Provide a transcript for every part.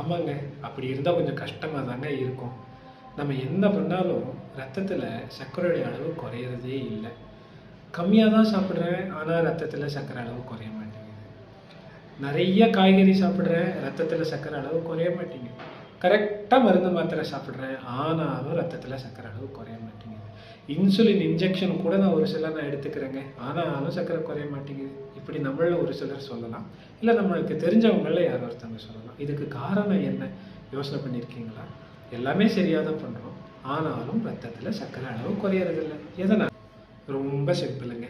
ஆமாங்க. அப்படி இருந்தால் கொஞ்சம் கஷ்டமாக தாங்க இருக்கும். நம்ம என்ன பண்ணாலும் ரத்தத்தில் சர்க்கரையுடைய அளவு குறையிறதே இல்லை. கம்மியாக தான் சாப்பிட்றேன், ஆனால் ரத்தத்தில் சர்க்கரை அளவு குறைய மாட்டேங்குது. நிறைய காய்கறி சாப்பிட்றேன், ரத்தத்தில் சர்க்கரை அளவு குறைய மாட்டேங்குது. கரெக்டாக மருந்து மாத்திரை சாப்பிட்றேன், ஆனாலும் ரத்தத்தில் சர்க்கரை அளவு குறைய மாட்டேங்குது. இன்சுலின் இன்ஜெக்ஷன் கூட நான் ஒரு சிலர் நான் எடுத்துக்கிறேங்க, ஆனாலும் சர்க்கரை குறைய மாட்டேங்குது. இப்படி நம்மள ஒரு சிலர் சொல்லலாம், இல்லை நம்மளுக்கு தெரிஞ்சவங்கள யாரோ ஒருத்தவங்க சொல்லலாம். இதுக்கு காரணம் என்ன யோசனை பண்ணியிருக்கீங்களா? எல்லாமே சரியாக தான் பண்ணுறோம், ஆனாலும் ரத்தத்தில் சர்க்கரை அளவு குறையறதில்லை. எதனால்? ரொம்ப சிம்பிளுங்க.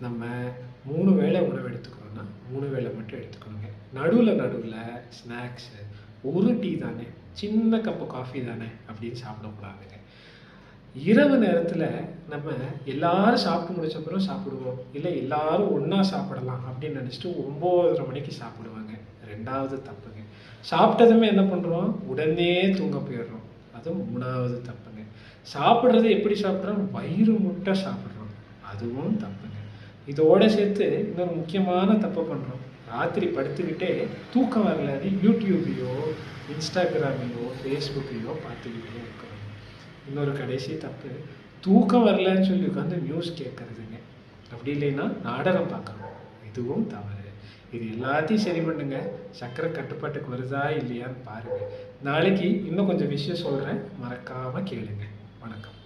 நம்ம 3 வேளை உணவு எடுத்துக்கிறோம்னா 3 வேளை மட்டும் எடுத்துக்கணுங்க. நடுவில் ஸ்நாக்ஸு, ஒரு டீ தானே, சின்ன கப்பு காஃபி தானே அப்படின்னு சாப்பிடக்கூடாதுங்க. இரவு நேரத்தில் நம்ம எல்லாரும் சாப்பிட்டு முடிச்ச பிறகு சாப்பிடுவோம், இல்லை எல்லாரும் ஒன்றா சாப்பிடலாம் அப்படின்னு நினச்சிட்டு 9:30 மணிக்கு சாப்பிடுவாங்க. 2வது தப்புங்க. சாப்பிட்டதுமே என்ன பண்ணுறோம்? உடனே தூங்க போயிடுறோம். அது 3வது தப்புங்க. சாப்பிட்றது எப்படி சாப்பிட்றோம்? வயிறு முட்டை சாப்பிட்றோம். அதுவும் தப்புங்க. இதோட சேர்த்து இன்னொரு முக்கியமான தப்பு பண்ணுறோம். ராத்திரி படுத்துக்கிட்டே தூக்கம் வரலன்னு யூடியூபையோ, இன்ஸ்டாகிராமையோ, ஃபேஸ்புக்கையோ பார்த்துக்கிட்டே இருக்கிறோம். இன்னொரு கடைசி தப்பு, தூக்கம் வரலன்னு சொல்லி உட்காந்து நியூஸ் கேட்குறதுங்க. அப்படி இல்லைன்னா நாடகம் பார்க்குறோம். இதுவும் தவறு. இது எல்லாத்தையும் சரி பண்ணுங்க. சர்க்கரை கட்டுப்பாட்டுக்கு வருதா இல்லையான்னு பாருங்கள். நாளைக்கு இன்னும் கொஞ்சம் விஷயம் சொல்கிறேன், மறக்காமல் கேளுங்க. வணக்கம்.